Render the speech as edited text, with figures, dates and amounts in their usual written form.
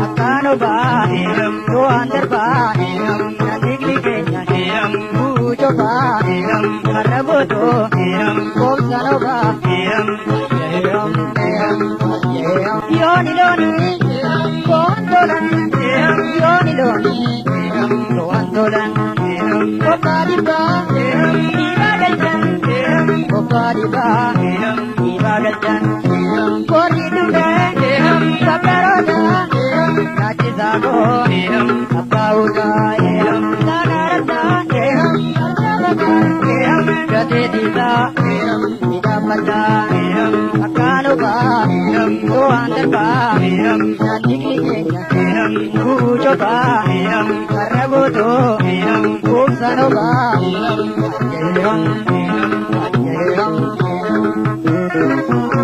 Akano ba doan terba nadigli kenya bujo ba karaboto kom sano ba yoni loni kondolan yoni loni kondolan kopadi ba ibagajan kopadi ba ibagajan kori duda sabaroda nachizago apauga nagarata gadedida idamata akano ba doan ba nadigli bujo ba karaboto kom sano ba Thank you.